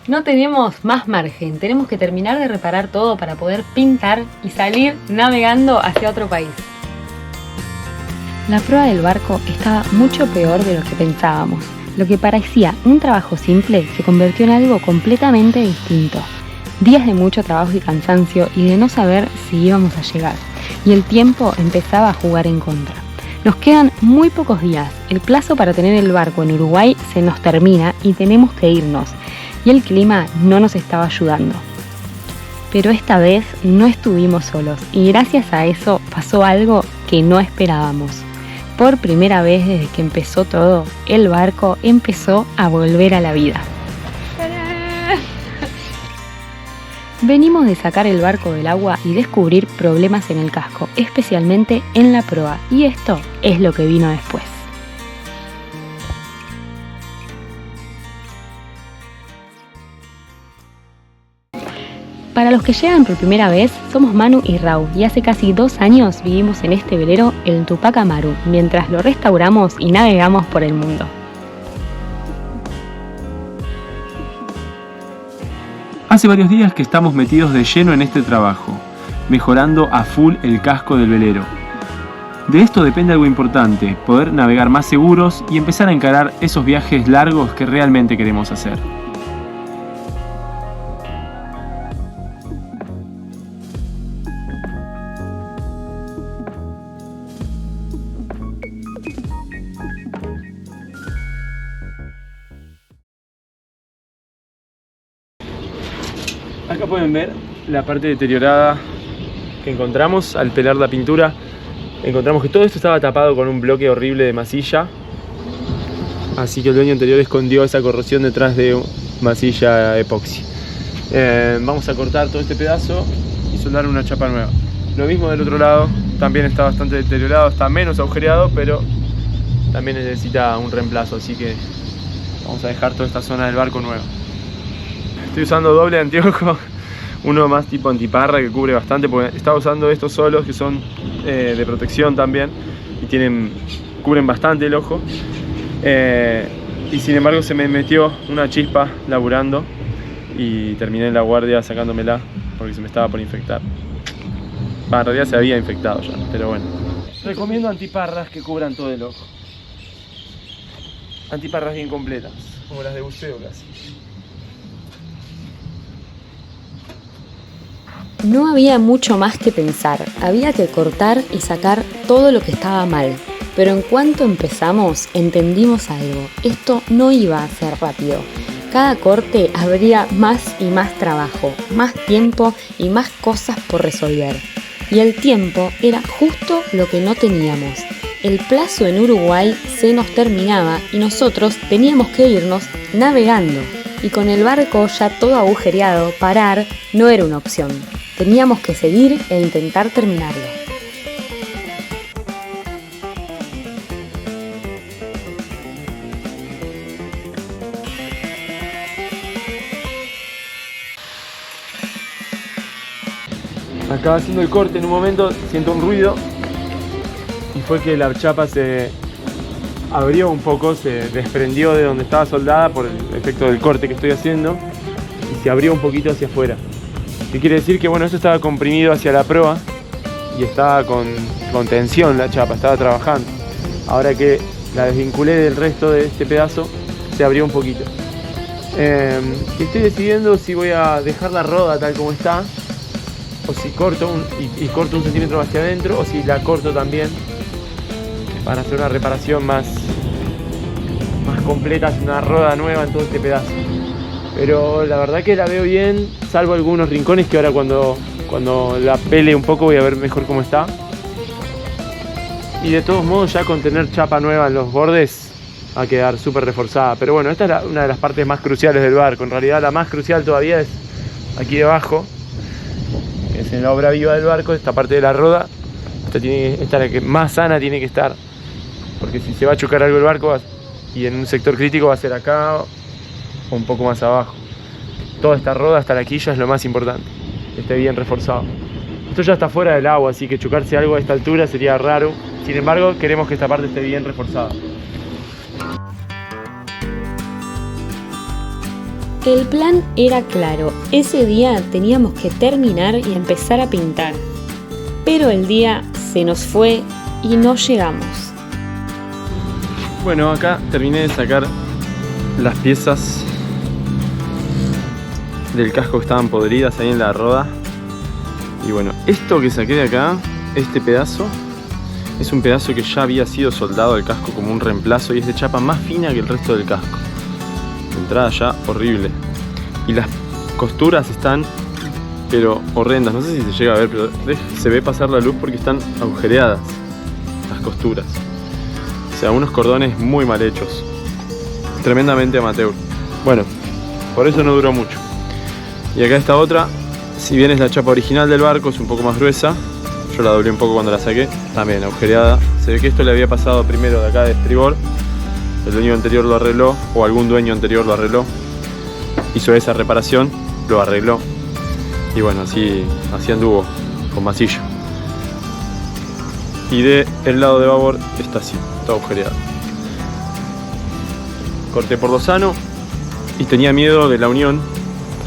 No tenemos más margen, tenemos que terminar de reparar todo para poder pintar y salir navegando hacia otro país. La proa del barco estaba mucho peor de lo que pensábamos. Lo que parecía un trabajo simple se convirtió en algo completamente distinto. Días de mucho trabajo y cansancio y de no saber si íbamos a llegar. Y el tiempo empezaba a jugar en contra. Nos quedan muy pocos días. El plazo para tener el barco en Uruguay se nos termina y tenemos que irnos. Y el clima no nos estaba ayudando. Pero esta vez no estuvimos solos y gracias a eso pasó algo que no esperábamos. Por primera vez desde que empezó todo, el barco empezó a volver a la vida. Venimos de sacar el barco del agua y descubrir problemas en el casco, especialmente en la proa, y esto es lo que vino después. Para los que llegan por primera vez, somos Manu y Rau y hace casi 2 años vivimos en este velero, el Tupac Amaru, mientras lo restauramos y navegamos por el mundo. Hace varios días que estamos metidos de lleno en este trabajo, mejorando a full el casco del velero. De esto depende algo importante, poder navegar más seguros y empezar a encarar esos viajes largos que realmente queremos hacer. Acá pueden ver la parte deteriorada que encontramos al pelar la pintura. Encontramos que todo esto estaba tapado con un bloque horrible de masilla. Así que el dueño anterior escondió esa corrosión detrás de masilla epoxi. Vamos a cortar todo este pedazo y soldar una chapa nueva. Lo mismo del otro lado, también está bastante deteriorado, está menos agujereado, pero también necesita un reemplazo. Así que vamos a dejar toda esta zona del barco nueva. Estoy usando doble anteojo, uno más tipo antiparra que cubre bastante, porque estaba usando estos solos que son de protección también y cubren bastante el ojo. Y sin embargo se me metió una chispa laburando y terminé en la guardia sacándomela porque se me estaba por infectar. En realidad se había infectado ya, pero bueno. Recomiendo antiparras que cubran todo el ojo. Antiparras bien completas, como las de buceo casi. No había mucho más que pensar, había que cortar y sacar todo lo que estaba mal. Pero en cuanto empezamos, entendimos algo, esto no iba a ser rápido. Cada corte habría más y más trabajo, más tiempo y más cosas por resolver. Y el tiempo era justo lo que no teníamos. El plazo en Uruguay se nos terminaba y nosotros teníamos que irnos navegando. Y con el barco ya todo agujereado, parar no era una opción. Teníamos que seguir e intentar terminarlo. Acá haciendo el corte, en un momento siento un ruido y fue que la chapa se abrió un poco, se desprendió de donde estaba soldada por el efecto del corte que estoy haciendo y se abrió un poquito hacia afuera. ¿Qué quiere decir? Que bueno, esto estaba comprimido hacia la proa y estaba con tensión la chapa, estaba trabajando. Ahora que la desvinculé del resto de este pedazo, se abrió un poquito. Estoy decidiendo si voy a dejar la roda tal como está, o si corto corto 1 centímetro hacia adentro, o si la corto también para hacer una reparación más completa, hacer una roda nueva en todo este pedazo. Pero la verdad que la veo bien, salvo algunos rincones que ahora cuando la pele un poco voy a ver mejor cómo está. Y de todos modos ya con tener chapa nueva en los bordes va a quedar súper reforzada. Pero bueno, esta es una de las partes más cruciales del barco. En realidad la más crucial todavía es aquí debajo, que es en la obra viva del barco, esta parte de la roda. Esta es la que más sana tiene que estar. Porque si se va a chocar algo el barco y en un sector crítico va a ser acá o un poco más abajo. Toda esta roda hasta la quilla es lo más importante, que esté bien reforzado. Esto ya está fuera del agua, así que chocarse algo a esta altura sería raro. Sin embargo, queremos que esta parte esté bien reforzada. Porque el plan era claro, ese día teníamos que terminar y empezar a pintar. Pero el día se nos fue y no llegamos. Bueno, acá terminé de sacar las piezas del casco que estaban podridas ahí en la roda. Y bueno, esto que saqué de acá, este pedazo, es un pedazo que ya había sido soldado al casco como un reemplazo y es de chapa más fina que el resto del casco. De entrada ya horrible. Y las costuras están, pero horrendas. No sé si se llega a ver, pero se ve pasar la luz porque están agujereadas las costuras. O sea, unos cordones muy mal hechos. Tremendamente amateur. Bueno, por eso no duró mucho. Y acá esta otra, si bien es la chapa original del barco, es un poco más gruesa. Yo la doblé un poco cuando la saqué, también agujereada. Se ve que esto le había pasado primero de acá de estribor. El dueño anterior lo arregló, o algún dueño anterior lo arregló. Hizo esa reparación, lo arregló. Y bueno, así anduvo, con masillo. Y del lado de babor está así, está agujereado. Corté por lo sano y tenía miedo de la unión,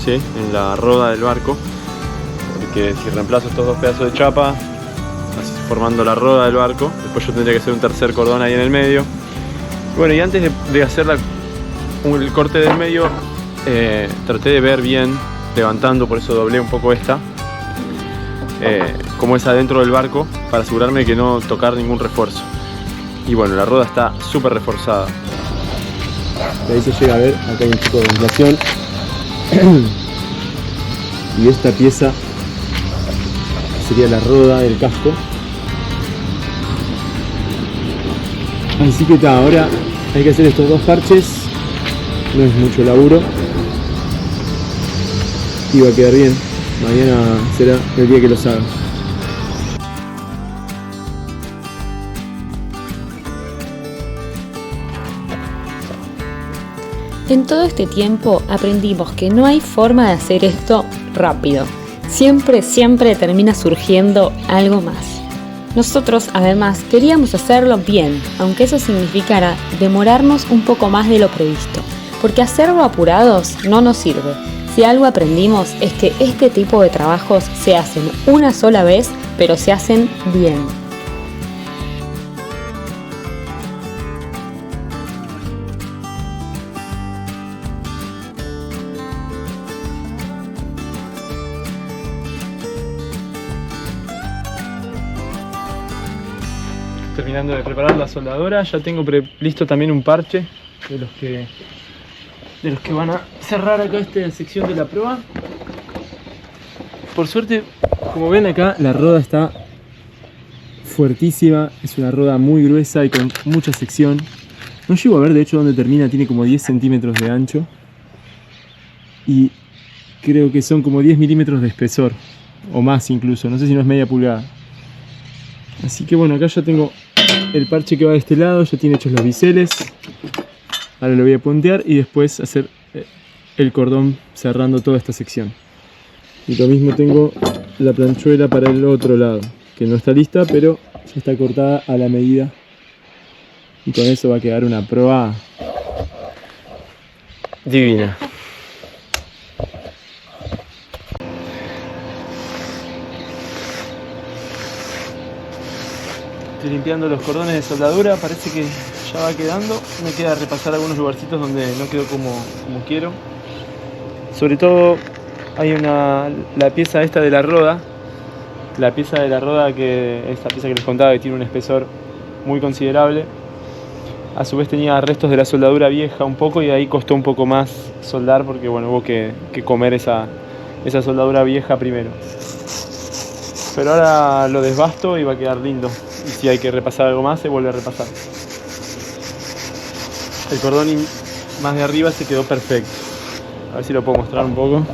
¿sí?, en la roda del barco, porque si reemplazo estos dos pedazos de chapa, así formando la roda del barco, después yo tendría que hacer un tercer cordón ahí en el medio. Bueno, y antes de hacer el corte del medio, traté de ver bien, levantando, por eso doblé un poco esta, como es adentro del barco, para asegurarme que no tocar ningún refuerzo. Y bueno, la roda está súper reforzada. Ahí se llega a ver, acá hay un poco de inflación. Y esta pieza sería la roda del casco. Así que está, ahora hay que hacer estos dos parches. No es mucho laburo. Y va a quedar bien. Mañana será el día que los haga. En todo este tiempo aprendimos que no hay forma de hacer esto rápido. Siempre termina surgiendo algo más. Nosotros además queríamos hacerlo bien, aunque eso significara demorarnos un poco más de lo previsto, porque hacerlo apurados no nos sirve. Si algo aprendimos es que este tipo de trabajos se hacen una sola vez, pero se hacen bien. Terminando de preparar la soldadora, ya tengo listo también un parche de los que van a cerrar acá esta sección de la proa. Por suerte, como ven acá, la roda está fuertísima, es una roda muy gruesa y con mucha sección. No llego a ver de hecho dónde termina, tiene como 10 centímetros de ancho y creo que son como 10 milímetros de espesor o más incluso, no sé si no es media pulgada. Así que bueno, acá ya tengo el parche que va de este lado, ya tiene hechos los biseles. Ahora lo voy a puntear y después hacer el cordón cerrando toda esta sección. Y lo mismo tengo la planchuela para el otro lado, que no está lista, pero ya está cortada a la medida. Y con eso va a quedar una proa divina. Estoy limpiando los cordones de soldadura, parece que ya va quedando. Me queda repasar algunos lugarcitos donde no quedó como quiero. Sobre todo hay la pieza esta de la roda. La pieza de la roda, esta pieza que les contaba, que tiene un espesor muy considerable. A su vez tenía restos de la soldadura vieja un poco y ahí costó un poco más soldar porque bueno, hubo que comer esa soldadura vieja primero. Pero ahora lo desbasto y va a quedar lindo. Y si hay que repasar algo más, se vuelve a repasar. El cordón más de arriba se quedó perfecto. A ver si lo puedo mostrar un poco.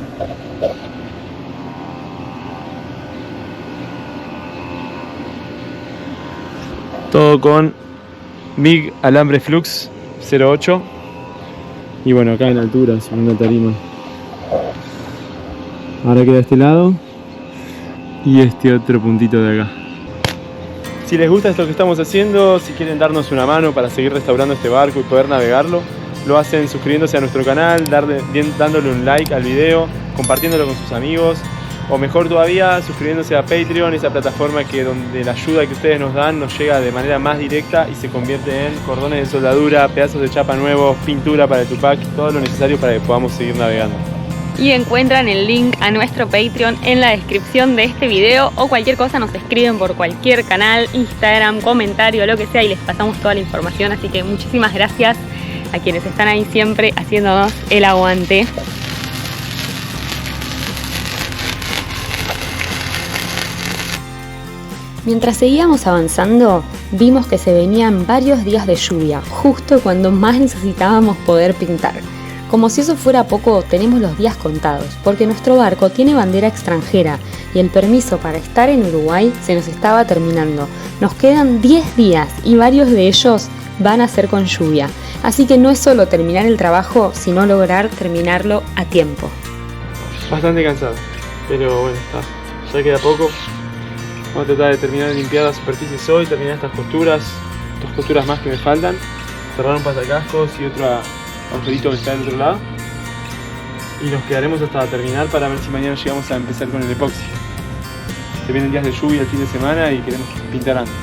Todo con MIG alambre Flux 08. Y bueno, acá en altura, segunda tarima. Ahora queda este lado. Y este otro puntito de acá. Si les gusta esto que estamos haciendo, si quieren darnos una mano para seguir restaurando este barco y poder navegarlo, lo hacen suscribiéndose a nuestro canal, dándole un like al video, compartiéndolo con sus amigos, o mejor todavía, suscribiéndose a Patreon, esa plataforma donde la ayuda que ustedes nos dan nos llega de manera más directa y se convierte en cordones de soldadura, pedazos de chapa nuevos, pintura para el Tupac, todo lo necesario para que podamos seguir navegando. Y encuentran el link a nuestro Patreon en la descripción de este video, o cualquier cosa nos escriben por cualquier canal, Instagram, comentario, lo que sea, y les pasamos toda la información. Así que muchísimas gracias a quienes están ahí siempre haciéndonos el aguante. Mientras seguíamos avanzando, vimos que se venían varios días de lluvia, justo cuando más necesitábamos poder pintar. Como si eso fuera poco, tenemos los días contados, porque nuestro barco tiene bandera extranjera y el permiso para estar en Uruguay se nos estaba terminando. Nos quedan 10 días y varios de ellos van a ser con lluvia. Así que no es solo terminar el trabajo, sino lograr terminarlo a tiempo. Bastante cansado, pero bueno, está. Ya queda poco. Vamos a tratar de terminar de limpiar las superficies hoy, terminar estas costuras, 2 costuras más que me faltan, cerrar un pasacascos y otro agujerito que está del otro lado. Y nos quedaremos hasta terminar para ver si mañana llegamos a empezar con el epoxi. Se vienen días de lluvia el fin de semana y queremos pintar antes.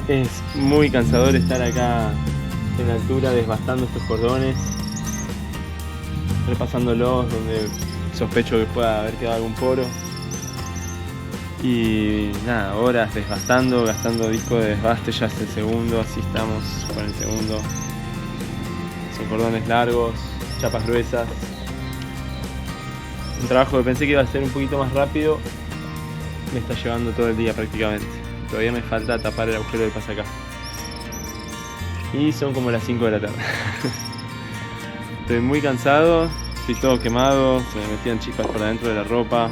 Es muy cansador estar acá en altura desbastando estos cordones, repasándolos donde sospecho que pueda haber quedado algún poro. Y nada, horas desbastando, gastando disco de desbaste, ya es el segundo, así estamos con el segundo. Son cordones largos, chapas gruesas. Un trabajo que pensé que iba a ser un poquito más rápido, me está llevando todo el día prácticamente. Todavía me falta tapar el agujero del pasacasco. Y son como las 5 de la tarde. Estoy muy cansado, estoy todo quemado, se me metían chispas por adentro de la ropa.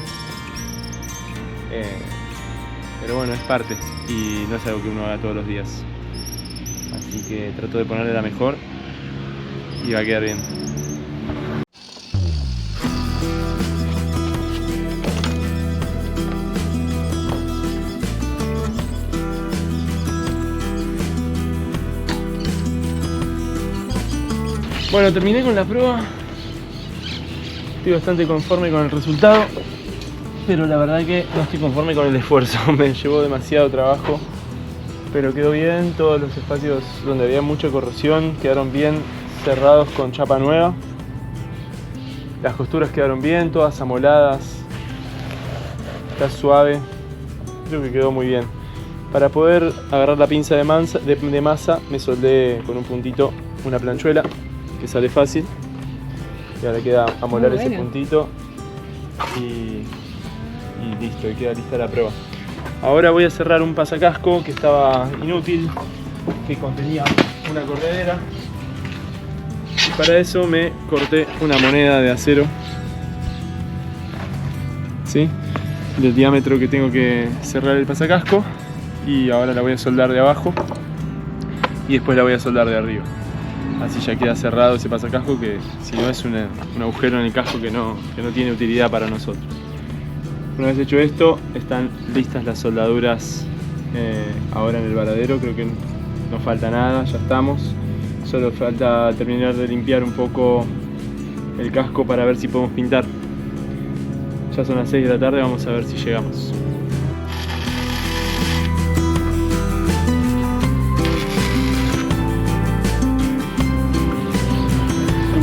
Pero bueno, es parte y no es algo que uno haga todos los días. Así que trato de ponerle la mejor y va a quedar bien. Bueno, terminé con la prueba, estoy bastante conforme con el resultado, pero la verdad que no estoy conforme con el esfuerzo, me llevó demasiado trabajo, pero quedó bien. Todos los espacios donde había mucha corrosión quedaron bien cerrados con chapa nueva, las costuras quedaron bien, todas amoladas, está suave, creo que quedó muy bien. Para poder agarrar la pinza de masa me soldé con un puntito una planchuela, que sale fácil, y ahora queda amolar ese puntito y listo, y queda lista la prueba. Ahora voy a cerrar un pasacasco que estaba inútil, que contenía una corredera, y para eso me corté una moneda de acero, ¿sí?, del diámetro que tengo que cerrar el pasacasco, y ahora la voy a soldar de abajo y después la voy a soldar de arriba. Así ya queda cerrado ese pasacasco, que si no es un agujero en el casco que no tiene utilidad para nosotros. Una vez hecho esto, están listas las soldaduras ahora en el varadero. Creo que no falta nada, ya estamos. Solo falta terminar de limpiar un poco el casco para ver si podemos pintar. Ya son las 6 de la tarde, vamos a ver si llegamos.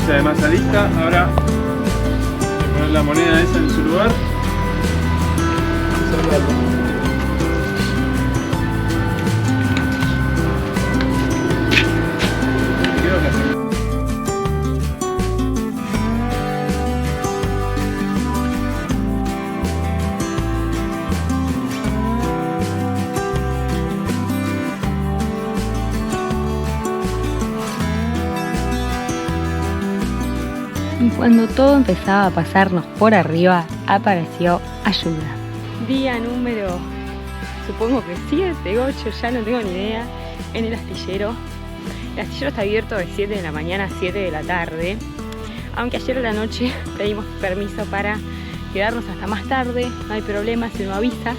De masa lista, ahora voy a poner la moneda esa en su lugar. Y cuando todo empezaba a pasarnos por arriba, apareció ayuda. Día número, supongo que 7, 8, ya no tengo ni idea. en el astillero. El astillero está abierto de 7 de la mañana a 7 de la tarde, aunque ayer a la noche pedimos permiso para quedarnos hasta más tarde. No hay problema, si uno avisa,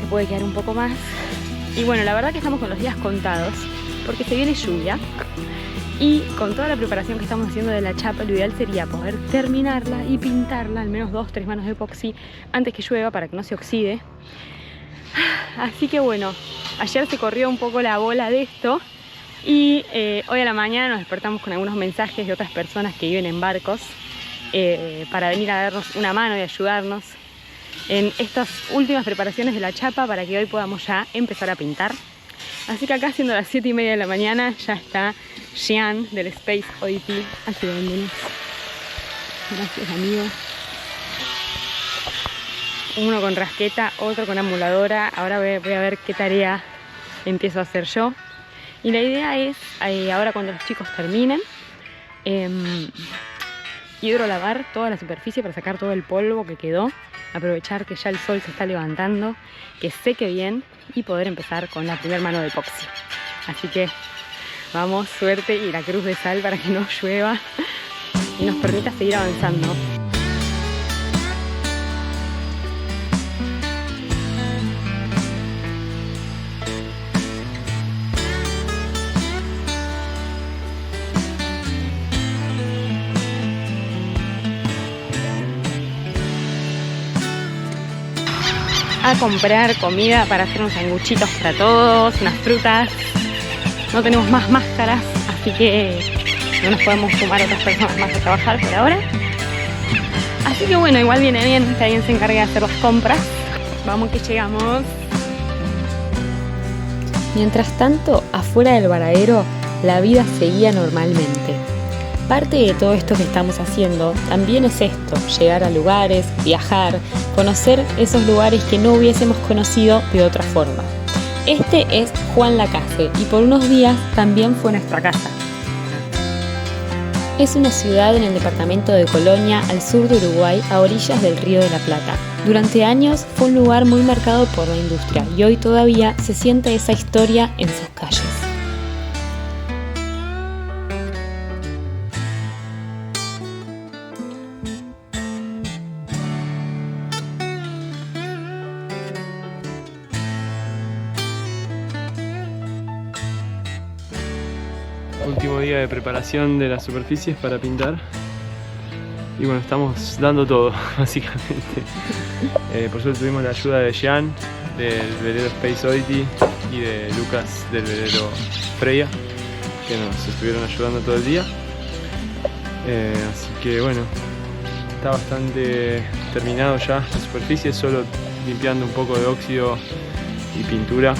se puede quedar un poco más. Y bueno, la verdad que estamos con los días contados, porque se viene lluvia. Y con toda la preparación que estamos haciendo de la chapa, lo ideal sería poder terminarla y pintarla, al menos 2-3 manos de epoxi, antes que llueva para que no se oxide. Así que bueno, ayer se corrió un poco la bola de esto y hoy a la mañana nos despertamos con algunos mensajes de otras personas que viven en barcos para venir a darnos una mano y ayudarnos en estas últimas preparaciones de la chapa para que hoy podamos ya empezar a pintar. Así que acá, siendo las 7:30 de la mañana, ya está Jean del Space Oddity ayudándonos. Gracias, amigo. Uno con rasqueta, otro con amuladora. Ahora voy a ver qué tarea empiezo a hacer yo. Y la idea es, ahora cuando los chicos terminen, hidrolavar toda la superficie para sacar todo el polvo que quedó. Aprovechar que ya el sol se está levantando, que seque bien y poder empezar con la primera mano de epoxi. Así que vamos, suerte y la cruz de sal para que no llueva y nos permita seguir avanzando. A comprar comida para hacer unos sanguchitos para todos, unas frutas. No tenemos más máscaras, así que no nos podemos sumar otras personas más a trabajar por ahora. Así que bueno, igual viene bien que alguien se encargue de hacer las compras. Vamos que llegamos. Mientras tanto, afuera del varadero, la vida seguía normalmente. Parte de todo esto que estamos haciendo también es esto: llegar a lugares, viajar, conocer esos lugares que no hubiésemos conocido de otra forma. Este es Juan Lacase y por unos días también fue nuestra casa. Es una ciudad en el departamento de Colonia, al sur de Uruguay, a orillas del Río de la Plata. Durante años fue un lugar muy marcado por la industria y hoy todavía se siente esa historia en sus calles. Último día de preparación de las superficies para pintar. Y bueno, estamos dando todo, básicamente. Por suerte tuvimos la ayuda de Jean, del velero Space Oddity, y de Lucas, del velero Freya, que nos estuvieron ayudando todo el día. Así que bueno, está bastante terminado ya la superficie, solo limpiando un poco de óxido y pintura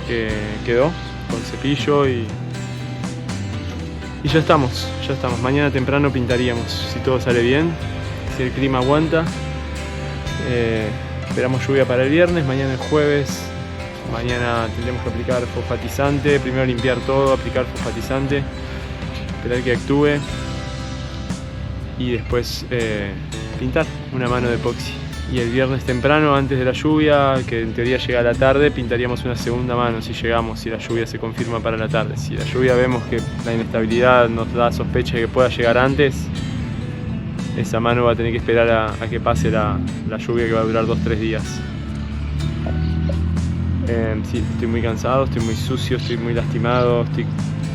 que quedó con cepillo y ya estamos. Mañana temprano pintaríamos, si todo sale bien, si el clima aguanta. Esperamos lluvia para el viernes, mañana es jueves. Mañana tendremos que aplicar fosfatizante, primero limpiar todo, aplicar fosfatizante, esperar que actúe y después pintar una mano de epoxi. Y el viernes temprano, antes de la lluvia, que en teoría llega a la tarde, pintaríamos una segunda mano si llegamos, si la lluvia se confirma para la tarde. Si la lluvia vemos que la inestabilidad nos da sospecha de que pueda llegar antes, esa mano va a tener que esperar a que pase la lluvia, que va a durar 2-3 días. Sí, estoy muy cansado, estoy muy sucio, estoy muy lastimado, estoy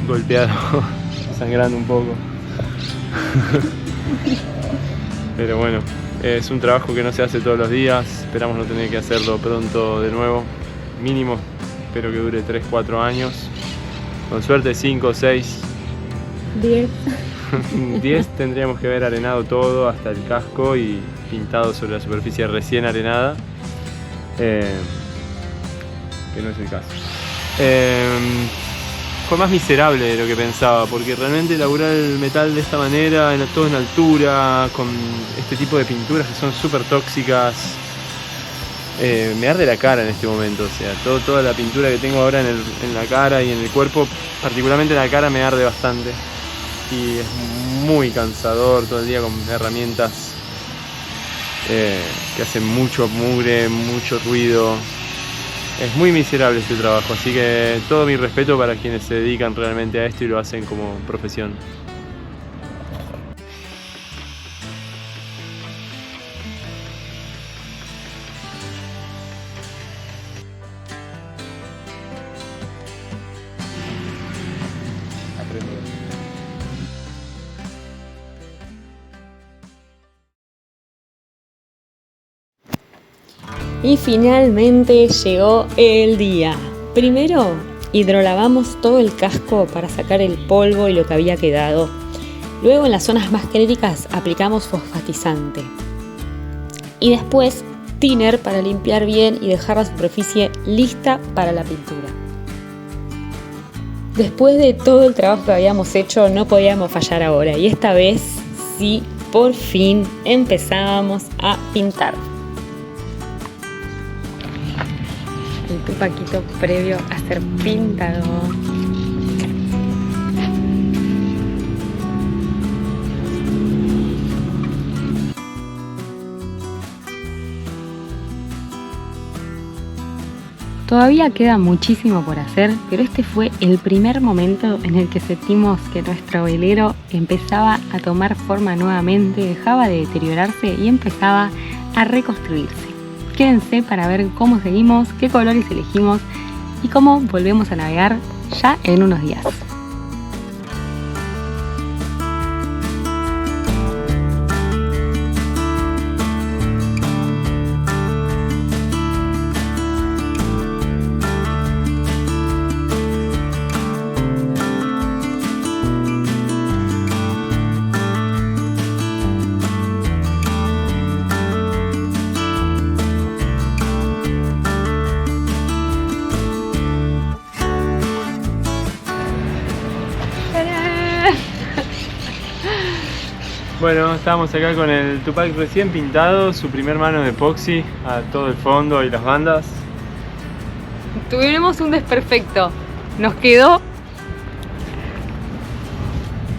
golpeado, sangrando un poco. Pero bueno, es un trabajo que no se hace todos los días, esperamos no tener que hacerlo pronto de nuevo. Mínimo, espero que dure 3-4 años. Con suerte 5, 6, 10. 10 tendríamos que haber arenado todo hasta el casco y pintado sobre la superficie recién arenada. Que no es el caso. Fue más miserable de lo que pensaba, porque realmente laburar el metal de esta manera, todo en altura, con este tipo de pinturas que son súper tóxicas, me arde la cara en este momento. O sea, toda la pintura que tengo ahora en la cara y en el cuerpo, particularmente en la cara, me arde bastante. Y es muy cansador todo el día con herramientas que hacen mucho mugre, mucho ruido. Es muy miserable este trabajo, así que todo mi respeto para quienes se dedican realmente a esto y lo hacen como profesión. Y finalmente llegó el día. Primero hidrolavamos todo el casco para sacar el polvo y lo que había quedado. Luego en las zonas más críticas aplicamos fosfatizante. Y después thinner para limpiar bien y dejar la superficie lista para la pintura. Después de todo el trabajo que habíamos hecho no podíamos fallar ahora y esta vez sí, por fin empezábamos a pintar. El tupaquito previo a ser pintado. Todavía queda muchísimo por hacer, pero este fue el primer momento en el que sentimos que nuestro velero empezaba a tomar forma nuevamente, dejaba de deteriorarse y empezaba a reconstruirse. Quédense para ver cómo seguimos, qué colores elegimos y cómo volvemos a navegar ya en unos días. Bueno, estábamos acá con el Tupac recién pintado, su primer mano de epoxi a todo el fondo y las bandas. Tuvimos un desperfecto, nos quedó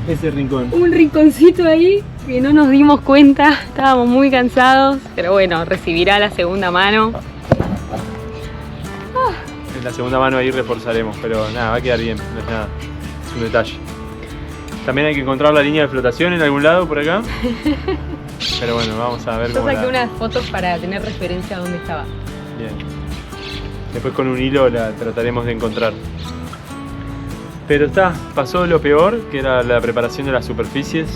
Ese rincón. un rinconcito ahí que no nos dimos cuenta, estábamos muy cansados, pero bueno, recibirá la segunda mano. En la segunda mano ahí reforzaremos, pero nada, va a quedar bien, no es nada, es un detalle. También hay que encontrar la línea de flotación en algún lado por acá. Pero bueno, vamos a ver Yo cómo saqué unas fotos para tener referencia a dónde estaba. Bien. Después con un hilo la trataremos de encontrar. Pero pasó lo peor, que era la preparación de las superficies.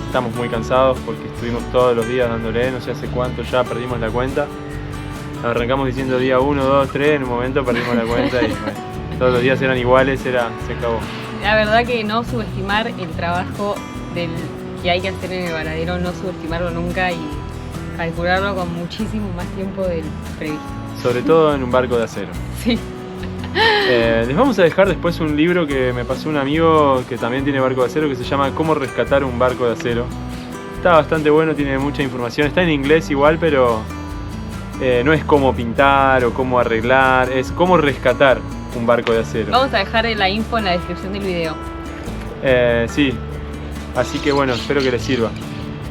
Estamos muy cansados porque estuvimos todos los días dándole, no sé hace cuánto ya perdimos la cuenta. Arrancamos diciendo día 1, 2, 3, en un momento perdimos la cuenta y bueno, todos los días eran iguales, se acabó. La verdad que no subestimar el trabajo que hay que hacer en el varadero, no subestimarlo nunca y calcularlo con muchísimo más tiempo del previsto. Sobre todo en un barco de acero. Sí. Les vamos a dejar después un libro que me pasó un amigo que también tiene barco de acero que se llama Cómo rescatar un barco de acero. Está bastante bueno, tiene mucha información, está en inglés igual, pero no es cómo pintar o cómo arreglar, es cómo rescatar un barco de acero. Vamos a dejar la info en la descripción del video. Sí, así que bueno, espero que les sirva.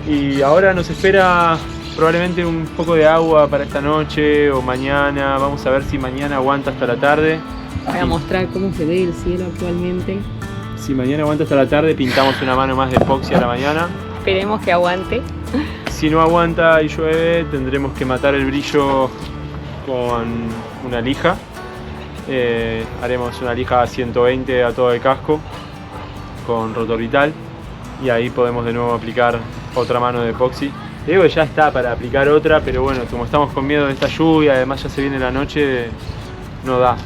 Y ahora nos espera probablemente un poco de agua para esta noche o mañana. Vamos a ver si mañana aguanta hasta la tarde. Voy a mostrar cómo se ve el cielo actualmente. Si mañana aguanta hasta la tarde, pintamos una mano más de epoxi a la mañana. Esperemos que aguante. Si no aguanta y llueve, tendremos que matar el brillo con una lija. Haremos una lija a 120 a todo el casco con rotorbital y ahí podemos de nuevo aplicar otra mano de epoxi. Digo que ya está para aplicar otra, pero bueno, como estamos con miedo de esta lluvia, además ya se viene la noche, no da.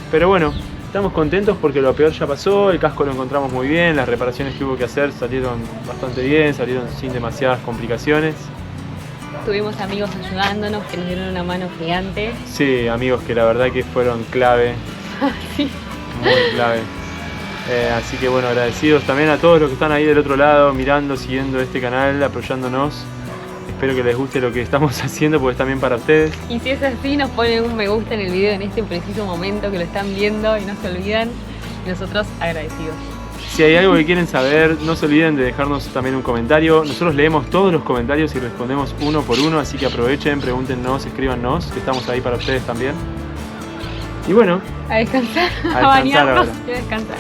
Pero bueno, estamos contentos porque lo peor ya pasó, el casco lo encontramos muy bien, las reparaciones que hubo que hacer salieron bastante bien, salieron sin demasiadas complicaciones. Tuvimos amigos ayudándonos que nos dieron una mano gigante. Sí, amigos que la verdad que fueron clave, Sí. muy clave. Así que bueno, agradecidos también a todos los que están ahí del otro lado, mirando, siguiendo este canal, apoyándonos. Espero que les guste lo que estamos haciendo porque es también para ustedes. Y si es así, nos ponen un me gusta en el video en este preciso momento que lo están viendo y no se olvidan. Y nosotros agradecidos. Si hay algo que quieren saber, no se olviden de dejarnos también un comentario. Nosotros leemos todos los comentarios y respondemos uno por uno, así que aprovechen, pregúntenos, escríbanos, que estamos ahí para ustedes también. Y bueno, A descansar, a a bañarnos ahora. y a descansar.